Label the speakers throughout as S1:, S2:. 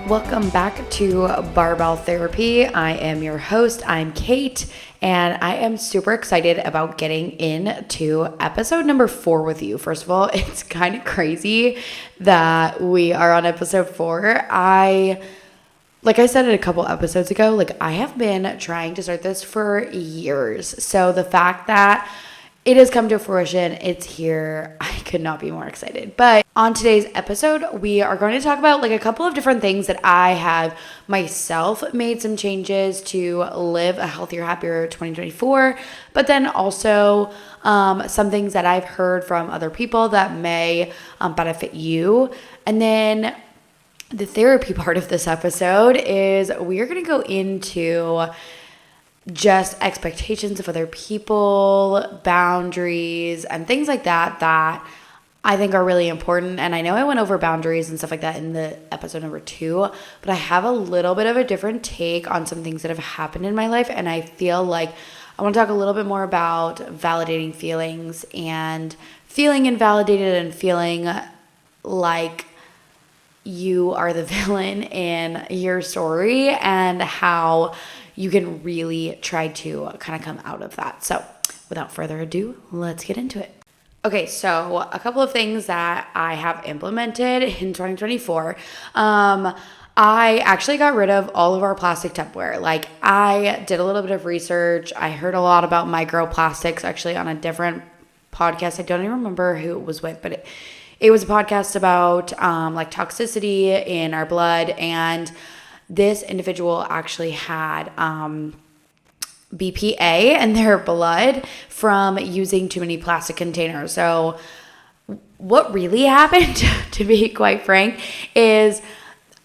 S1: Welcome back to Barbell Therapy. I am your host. I'm Kate, and I am super excited about getting into episode number 4 with you. First of all, it's kind of crazy that we are on episode 4. Like I said a couple episodes ago, I have been trying to start this for years. So the fact that it has come to fruition, it's here, I could not be more excited. But on today's episode, we are going to talk about a couple of different things that I have myself made some changes to live a healthier, happier 2024. But then also some things that I've heard from other people that may benefit you. And then the therapy part of this episode is we are going to go into just expectations of other people, boundaries, and things like that I think are really important. And I know I went over boundaries and stuff like that in the episode number 2, but I have a little bit of a different take on some things that have happened in my life. And I feel like I want to talk a little bit more about validating feelings and feeling invalidated and feeling like you are the villain in your story and how you can really try to kind of come out of that. So without further ado, let's get into it. Okay, so a couple of things that I have implemented in 2024. I actually got rid of all of our plastic Tupperware. I did a little bit of research. I heard a lot about microplastics actually on a different podcast. I don't even remember who it was with, but it was a podcast about toxicity in our blood, and this individual actually had BPA in their blood from using too many plastic containers. So what really happened, to be quite frank, is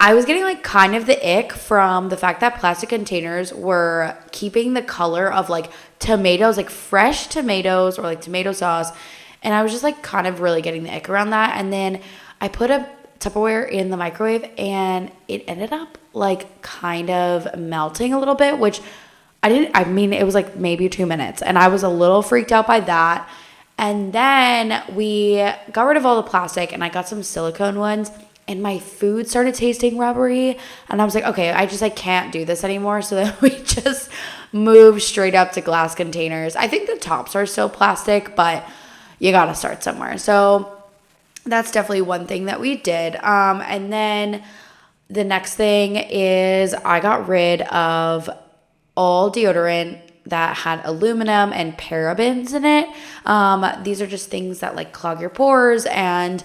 S1: I was getting kind of the ick from the fact that plastic containers were keeping the color of tomatoes, fresh tomatoes or tomato sauce. And I was just kind of really getting the ick around that. And then I put a Tupperware in the microwave and it ended up kind of melting a little bit, which it was maybe 2 minutes. And I was a little freaked out by that. And then we got rid of all the plastic and I got some silicone ones and my food started tasting rubbery. And I was like, okay, I can't do this anymore. So then we just moved straight up to glass containers. I think the tops are still plastic, but you got to start somewhere. So that's definitely one thing that we did. And then the next thing is I got rid of all deodorant that had aluminum and parabens in it. These are just things that clog your pores. And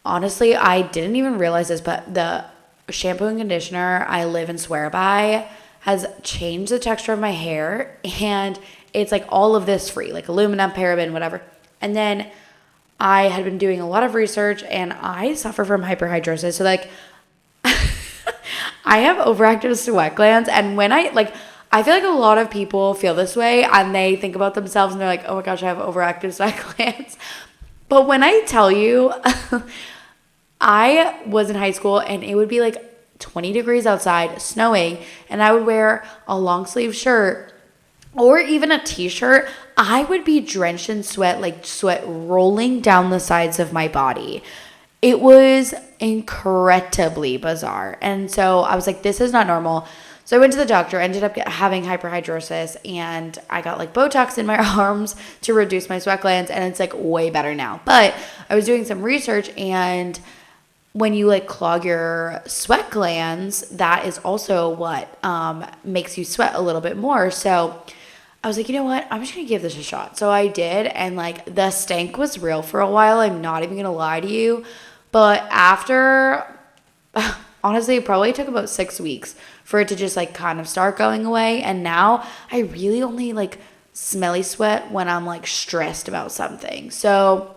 S1: honestly, I didn't even realize this, but the shampoo and conditioner I live and swear by has changed the texture of my hair. And it's all of this free, aluminum, paraben, whatever. And then I had been doing a lot of research and I suffer from hyperhidrosis. So I have overactive sweat glands. And when I feel like a lot of people feel this way and they think about themselves and they're like, oh my gosh, I have overactive sweat glands. But when I tell you, I was in high school and it would be 20 degrees outside, snowing, and I would wear a long sleeve shirt or even a t-shirt. I would be drenched in sweat, sweat rolling down the sides of my body. It was incredibly bizarre. And so I was like, this is not normal. So I went to the doctor, ended up having hyperhidrosis, and I got Botox in my arms to reduce my sweat glands, and it's way better now. But I was doing some research, and when you clog your sweat glands, that is also what makes you sweat a little bit more. So I was like, you know what? I'm just going to give this a shot. So I did. And the stank was real for a while. I'm not even going to lie to you. But after, honestly, it probably took about 6 weeks for it to just kind of start going away. And now I really only smelly sweat when I'm stressed about something. So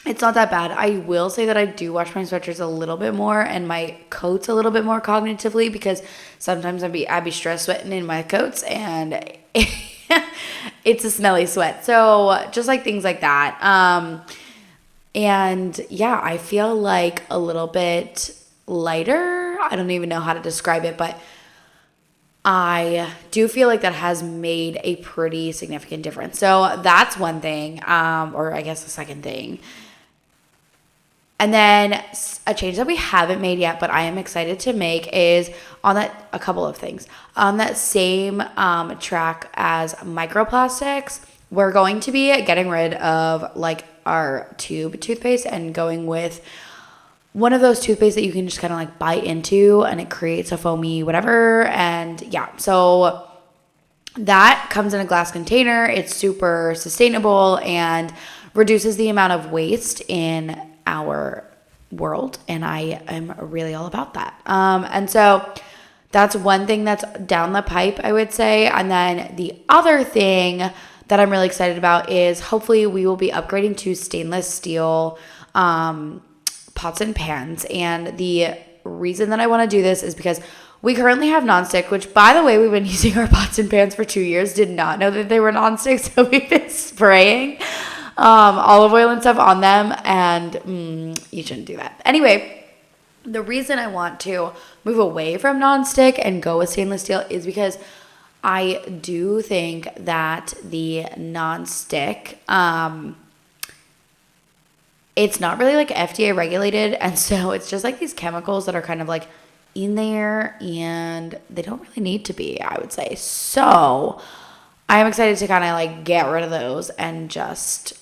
S1: it's not that bad. I will say that I do wash my sweatshirts a little bit more and my coats a little bit more cognitively because sometimes I'd be stress sweating in my coats and it's a smelly sweat. So just things like that. And yeah, I feel a little bit lighter. I don't even know how to describe it, but I do feel that has made a pretty significant difference. So that's one thing, or I guess the second thing. And then a change that we haven't made yet, but I am excited to make, is on that, a couple of things. On that same track as microplastics, we're going to be getting rid of like our tube toothpaste and going with one of those toothpaste that you can just kind of like bite into and it creates a foamy whatever. And yeah, so that comes in a glass container. It's super sustainable and reduces the amount of waste in our world, and I am really all about that. And so that's one thing that's down the pipe, I would say. And then the other thing that I'm really excited about is hopefully we will be upgrading to stainless steel pots and pans. And the reason that I want to do this is because we currently have nonstick, which, by the way, we've been using our pots and pans for 2 years. Did not know that they were nonstick, so we've been spraying olive oil and stuff on them, and you shouldn't do that. Anyway, the reason I want to move away from nonstick and go with stainless steel is because I do think that the nonstick, it's not really like FDA regulated, and so it's just like these chemicals that are kind of like in there, and they don't really need to be, I would say. So I am excited to kind of like get rid of those and just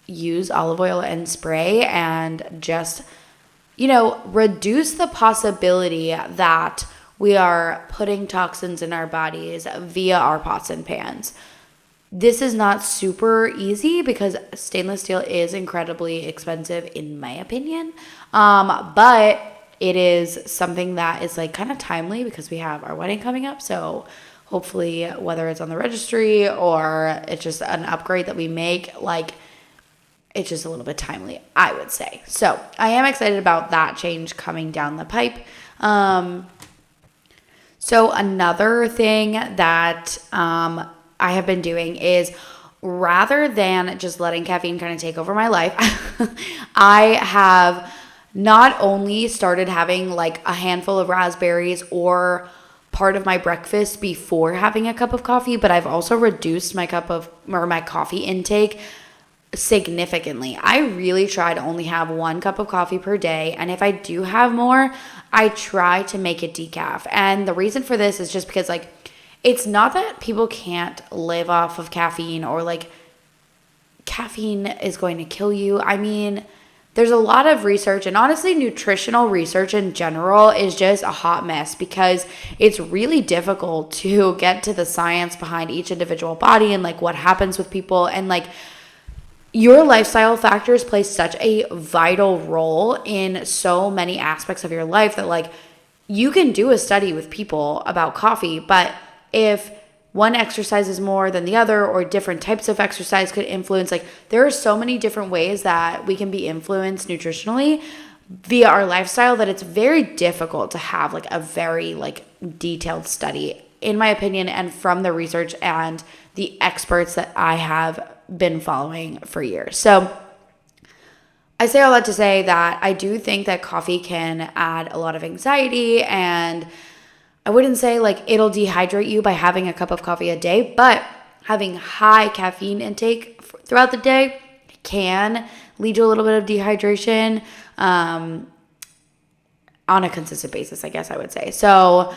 S1: use olive oil and spray and just, reduce the possibility that we are putting toxins in our bodies via our pots and pans. This is not super easy because stainless steel is incredibly expensive in my opinion. But it is something that is like kind of timely because we have our wedding coming up. So hopefully, whether it's on the registry or it's just an upgrade that we make, like, it's just a little bit timely, I would say. So I am excited about that change coming down the pipe. So another thing that I have been doing is, rather than just letting caffeine kind of take over my life, I have not only started having like a handful of raspberries or part of my breakfast before having a cup of coffee, but I've also reduced my coffee intake significantly. I really try to only have 1 cup of coffee per day, and if I do have more, I try to make it decaf. And the reason for this is just because like it's not that people can't live off of caffeine or like caffeine is going to kill you. I mean, there's a lot of research, and honestly, nutritional research in general is just a hot mess because it's really difficult to get to the science behind each individual body and like what happens with people. And like your lifestyle factors play such a vital role in so many aspects of your life that like you can do a study with people about coffee, but if one exercise is more than the other, or different types of exercise could influence, like there are so many different ways that we can be influenced nutritionally via our lifestyle that it's very difficult to have like a very like detailed study, in my opinion, and from the research and the experts that I have been following for years. So I say all that to say that I do think that coffee can add a lot of anxiety, and I wouldn't say like it'll dehydrate you by having a cup of coffee a day, but having high caffeine intake throughout the day can lead to a little bit of dehydration on a consistent basis, I guess I would say. So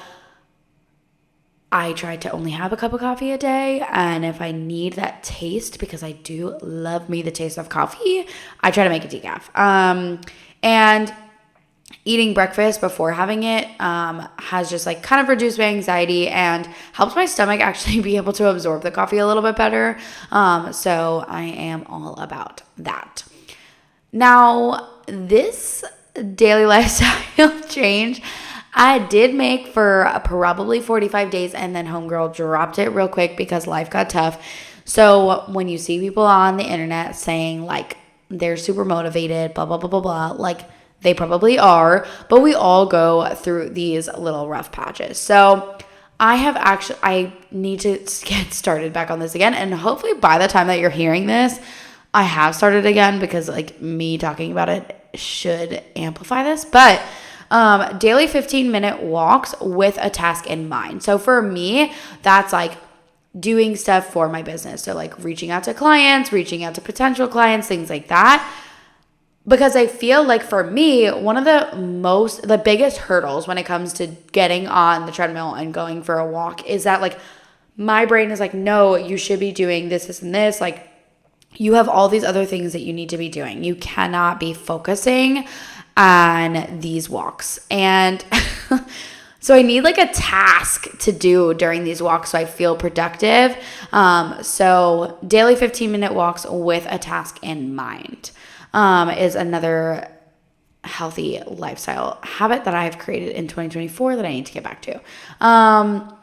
S1: I try to only have a cup of coffee a day, and if I need that taste, because I do love me the taste of coffee, I try to make it decaf. And eating breakfast before having it has just like kind of reduced my anxiety and helps my stomach actually be able to absorb the coffee a little bit better. So I am all about that. Now, this daily lifestyle change I did make for probably 45 days, and then homegirl dropped it real quick because life got tough. So when you see people on the internet saying like they're super motivated, blah, blah, blah, blah, blah, like they probably are, but we all go through these little rough patches. So I need to get started back on this again. And hopefully by the time that you're hearing this, I have started again, because like me talking about it should amplify this. But daily 15-minute walks with a task in mind. So for me, that's like doing stuff for my business. So like reaching out to clients, reaching out to potential clients, things like that. Because I feel like for me, one of the biggest hurdles when it comes to getting on the treadmill and going for a walk is that like my brain is like, no, you should be doing this, this, and this. Like you have all these other things that you need to be doing. You cannot be focusing on these walks. And so I need like a task to do during these walks so I feel productive. So daily 15-minute walks with a task in mind is another healthy lifestyle habit that I've created in 2024 that I need to get back to. And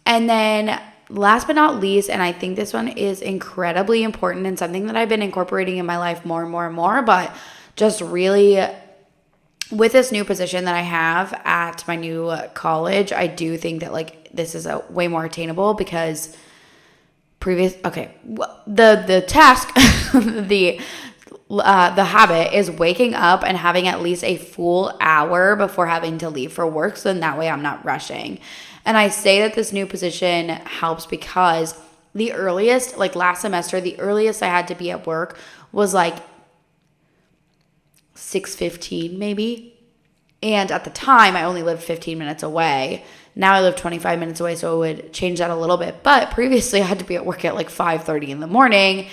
S1: then last but not least, and I think this one is incredibly important and something that I've been incorporating in my life more and more and more, but just really with this new position that I have at my new college, I do think that like this is a way more attainable because the task, the habit is waking up and having at least a full hour before having to leave for work. So then that way I'm not rushing. And I say that this new position helps because the earliest, like last semester, the earliest I had to be at work was like 6:15 maybe. And at the time, I only lived 15 minutes away. Now I live 25 minutes away, so it would change that a little bit. But previously, I had to be at work at like 5:30 in the morning.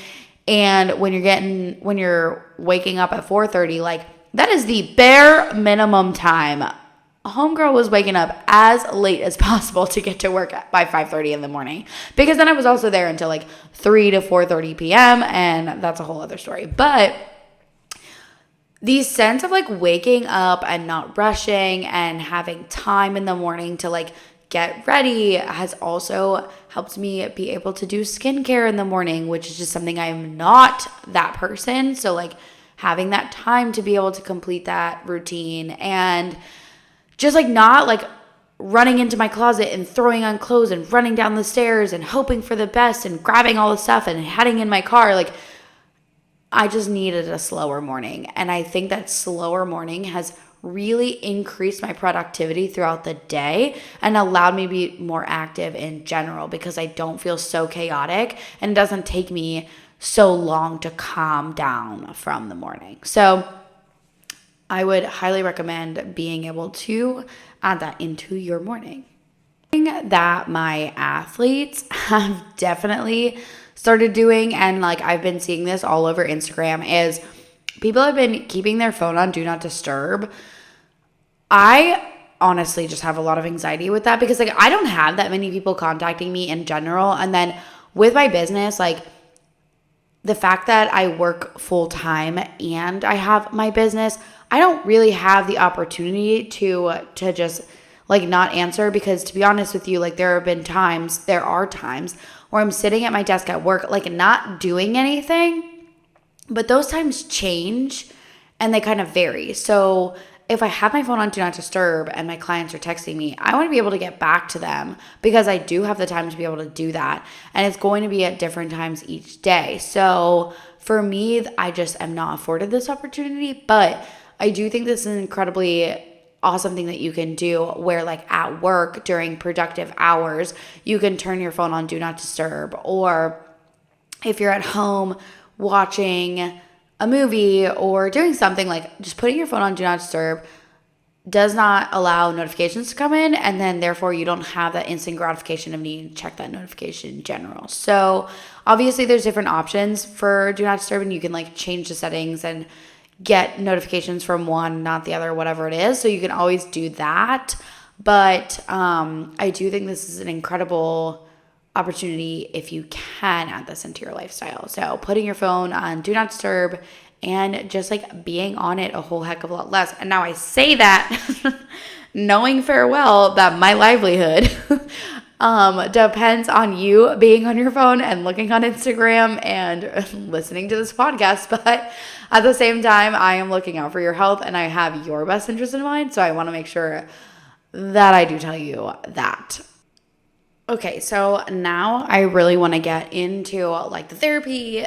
S1: And when you're waking up at 4:30, like that is the bare minimum time. Homegirl was waking up as late as possible to get to work by 5:30 in the morning, because then I was also there until like 3 to 4:30 p.m. and that's a whole other story. But the sense of like waking up and not rushing and having time in the morning to like get ready has also helped me be able to do skincare in the morning, which is just something I'm not that person. So like having that time to be able to complete that routine and just like not like running into my closet and throwing on clothes and running down the stairs and hoping for the best and grabbing all the stuff and heading in my car. Like I just needed a slower morning. And I think that slower morning has really increased my productivity throughout the day and allowed me to be more active in general because I don't feel so chaotic and it doesn't take me so long to calm down from the morning. So I would highly recommend being able to add that into your morning. That my athletes have definitely started doing, and like I've been seeing this all over Instagram, is people have been keeping their phone on do not disturb. I honestly just have a lot of anxiety with that because like I don't have that many people contacting me in general, and then with my business, like the fact that I work full time and I have my business, I don't really have the opportunity to just like not answer, because to be honest with you, like there are times where I'm sitting at my desk at work, like not doing anything, but those times change and they kind of vary. So if I have my phone on do not disturb and my clients are texting me, I want to be able to get back to them because I do have the time to be able to do that. And it's going to be at different times each day. So for me, I just am not afforded this opportunity, but I do think this is an incredibly awesome thing that you can do where like at work during productive hours, you can turn your phone on do not disturb. Or if you're at home watching a movie or doing something, like just putting your phone on do not disturb does not allow notifications to come in, and then therefore you don't have that instant gratification of needing to check that notification in general. So obviously there's different options for do not disturb, and you can like change the settings and get notifications from one, not the other, whatever it is. So you can always do that. But I do think this is an incredible opportunity if you can add this into your lifestyle. So putting your phone on do not disturb and just like being on it a whole heck of a lot less. And now I say that knowing farewell that my livelihood depends on you being on your phone and looking on Instagram and listening to this podcast. But at the same time, I am looking out for your health and I have your best interest in mind. So I want to make sure that I do tell you that. Okay, so now I really want to get into like the therapy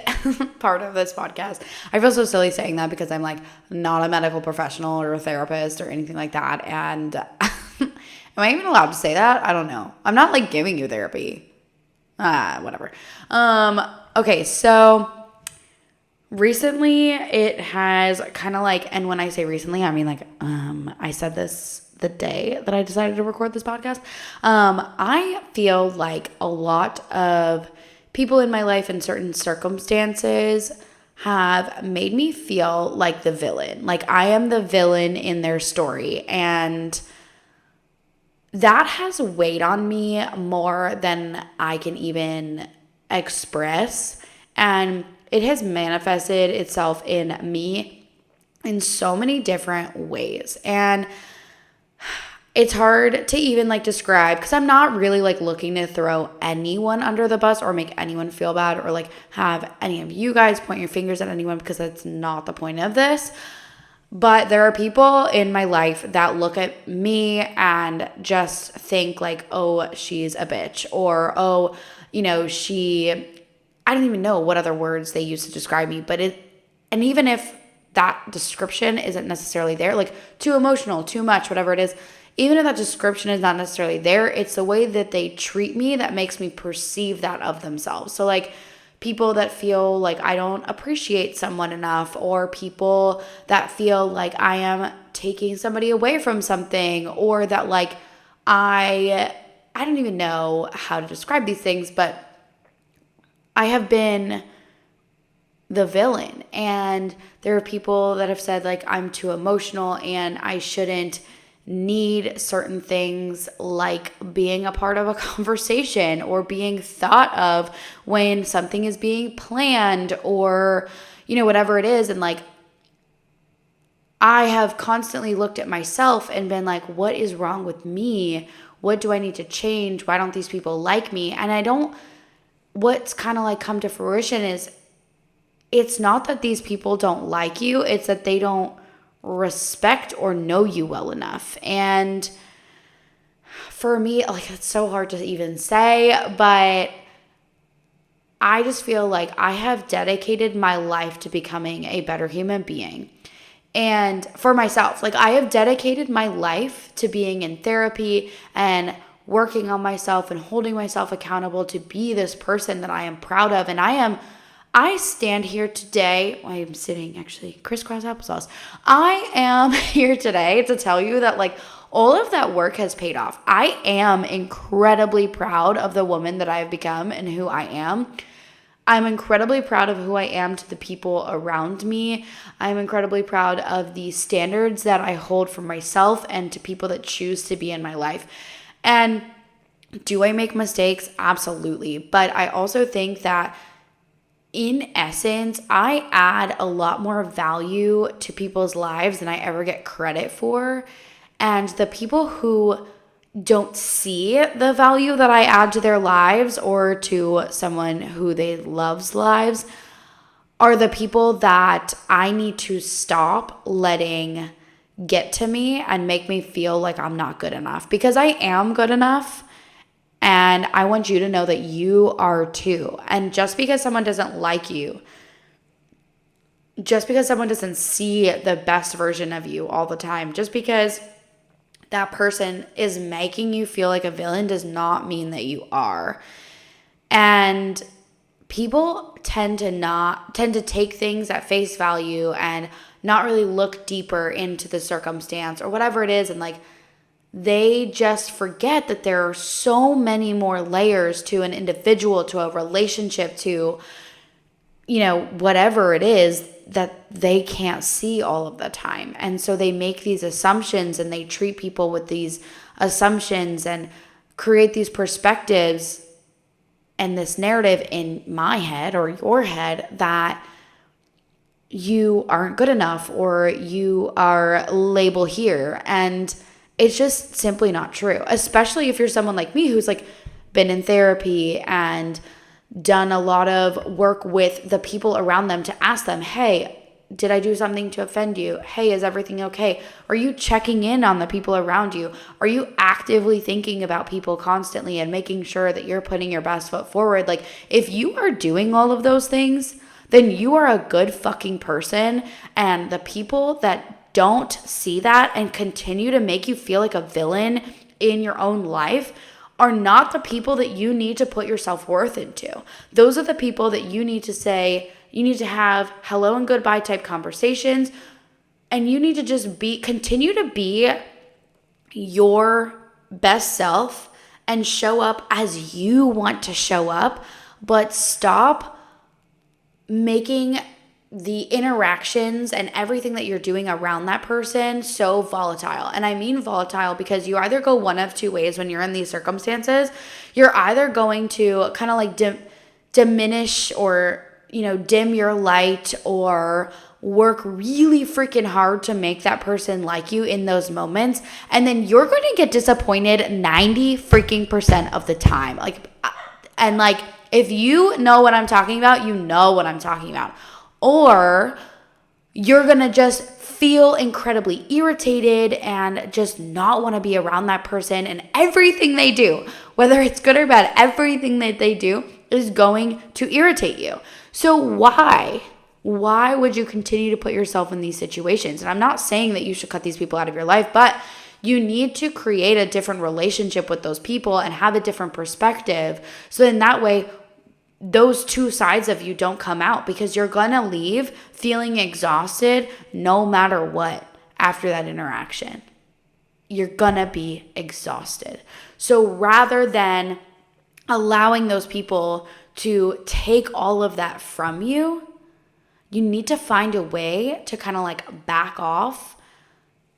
S1: part of this podcast. I feel so silly saying that because I'm like not a medical professional or a therapist or anything like that. And am I even allowed to say that? I don't know. I'm not like giving you therapy. Whatever. Okay, so recently it has kind of like, and when I say recently, I mean like, I said this the day that I decided to record this podcast. I feel like a lot of people in my life in certain circumstances have made me feel like the villain. Like I am the villain in their story. And that has weighed on me more than I can even express. And it has manifested itself in me in so many different ways. And it's hard to even like describe, because I'm not really like looking to throw anyone under the bus or make anyone feel bad or like have any of you guys point your fingers at anyone, because that's not the point of this. But there are people in my life that look at me and just think like, oh, she's a bitch, or oh, you know, I don't even know what other words they use to describe me, and even if that description isn't necessarily there, like too emotional, too much, whatever it is, even if that description is not necessarily there, it's the way that they treat me that makes me perceive that of themselves. So like people that feel like I don't appreciate someone enough, or people that feel like I am taking somebody away from something, or that like I don't even know how to describe these things, but I have been the villain. And there are people that have said like I'm too emotional and I shouldn't need certain things, like being a part of a conversation or being thought of when something is being planned, or you know, whatever it is. And like I have constantly looked at myself and been like, what is wrong with me? What do I need to change? Why don't these people like me? And what's kind of like come to fruition is, it's not that these people don't like you, it's that they don't respect or know you well enough. And for me, like, it's so hard to even say, but I just feel like I have dedicated my life to becoming a better human being. And for myself, like I have dedicated my life to being in therapy and working on myself and holding myself accountable to be this person that I am proud of. And I stand here today. I am sitting actually crisscross applesauce. I am here today to tell you that like all of that work has paid off. I am incredibly proud of the woman that I have become and who I am. I'm incredibly proud of who I am to the people around me. I'm incredibly proud of the standards that I hold for myself and to people that choose to be in my life. And do I make mistakes? Absolutely. But I also think that in essence, I add a lot more value to people's lives than I ever get credit for. And the people who don't see the value that I add to their lives or to someone who they love's lives are the people that I need to stop letting get to me and make me feel like I'm not good enough, because I am good enough. And I want you to know that you are too. And just because someone doesn't like you, just because someone doesn't see the best version of you all the time, just because that person is making you feel like a villain does not mean that you are. And people tend to take things at face value and not really look deeper into the circumstance or whatever it is. And like, they just forget that there are so many more layers to an individual, to a relationship, to, you know, whatever it is that they can't see all of the time. And so they make these assumptions and they treat people with these assumptions and create these perspectives and this narrative in my head or your head that you aren't good enough or you are labeled here. And it's just simply not true, especially if you're someone like me who's like been in therapy and done a lot of work with the people around them to ask them, hey, did I do something to offend you? Hey, is everything okay? Are you checking in on the people around you? Are you actively thinking about people constantly and making sure that you're putting your best foot forward? Like, if you are doing all of those things, then you are a good fucking person. And the people that don't see that and continue to make you feel like a villain in your own life are not the people that you need to put your self-worth into. Those are the people that you need to say, You need to have hello and goodbye type conversations. And you need to just continue to be your best self and show up as you want to show up, but stop making the interactions and everything that you're doing around that person so volatile. And I mean volatile because you either go one of two ways when you're in these circumstances. You're either going to kind of like diminish or, dim your light or work really freaking hard to make that person like you in those moments. And then you're going to get disappointed 90 freaking % of the time. If you know what I'm talking about, you know what I'm talking about. Or you're going to just feel incredibly irritated and just not want to be around that person, and everything they do, whether it's good or bad, everything that they do is going to irritate you. So why would you continue to put yourself in these situations? And I'm not saying that you should cut these people out of your life, but you need to create a different relationship with those people and have a different perspective. So in that way, those two sides of you don't come out, because you're going to leave feeling exhausted no matter what after that interaction. You're going to be exhausted. So rather than allowing those people to take all of that from you, you need to find a way to kind of like back off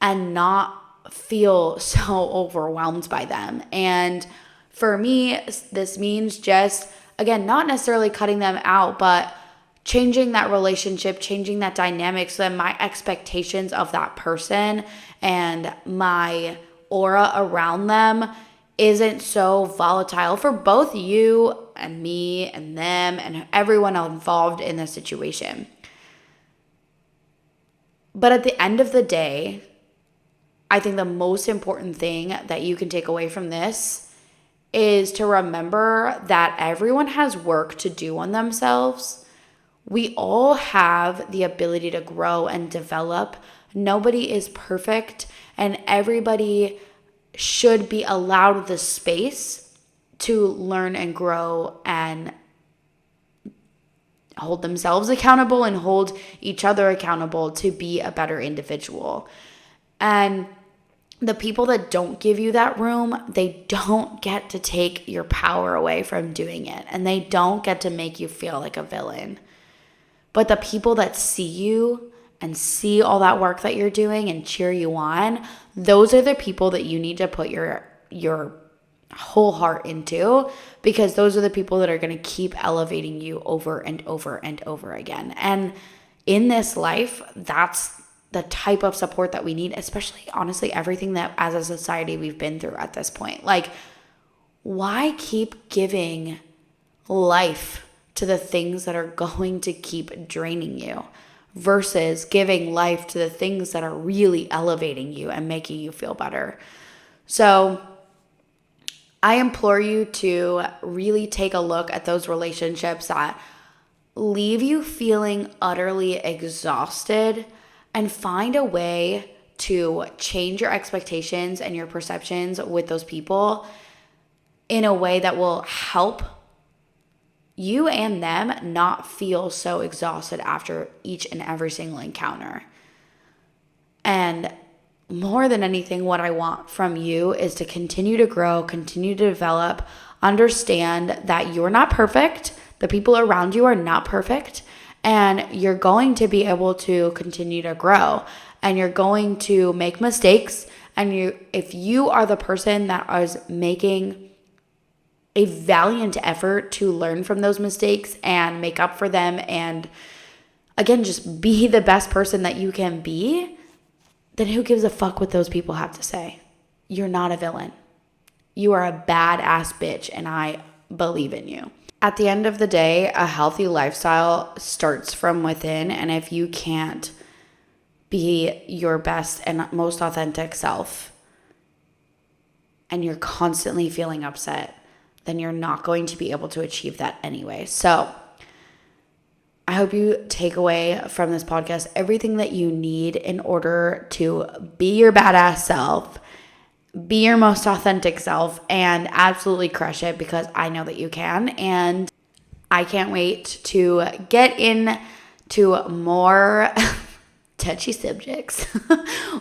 S1: and not feel so overwhelmed by them. And for me, this means just, again, not necessarily cutting them out, but changing that relationship, changing that dynamic so that my expectations of that person and my aura around them isn't so volatile for both you and me and them and everyone involved in the situation. But at the end of the day, I think the most important thing that you can take away from this is to remember that everyone has work to do on themselves. We all have the ability to grow and develop. Nobody is perfect, and everybody should be allowed the space to learn and grow and hold themselves accountable and hold each other accountable to be a better individual. And the people that don't give you that room, they don't get to take your power away from doing it. And they don't get to make you feel like a villain. But the people that see you and see all that work that you're doing and cheer you on, those are the people that you need to put your whole heart into, because those are the people that are going to keep elevating you over and over and over again. And in this life, that's the type of support that we need, especially, honestly, everything that as a society we've been through at this point. Like, why keep giving life to the things that are going to keep draining you versus giving life to the things that are really elevating you and making you feel better? So I implore you to really take a look at those relationships that leave you feeling utterly exhausted, and find a way to change your expectations and your perceptions with those people in a way that will help you and them not feel so exhausted after each and every single encounter. And more than anything, what I want from you is to continue to grow, continue to develop, understand that you're not perfect. The people around you are not perfect. And you're going to be able to continue to grow, and you're going to make mistakes. And if you are the person that is making a valiant effort to learn from those mistakes and make up for them, and again, just be the best person that you can be, then who gives a fuck what those people have to say? You're not a villain. You are a badass bitch, and I believe in you. At the end of the day, a healthy lifestyle starts from within, and if you can't be your best and most authentic self, and you're constantly feeling upset, then you're not going to be able to achieve that anyway. So I hope you take away from this podcast everything that you need in order to be your badass self, be your most authentic self, and absolutely crush it, because I know that you can. And I can't wait to get into more touchy subjects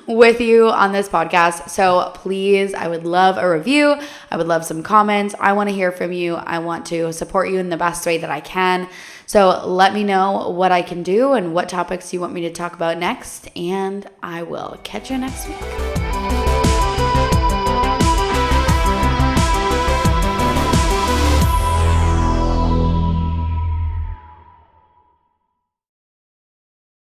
S1: with you on this podcast. So please, I would love a review. I would love some comments. I want to hear from you. I want to support you in the best way that I can. So let me know what I can do and what topics you want me to talk about next. And I will catch you next week.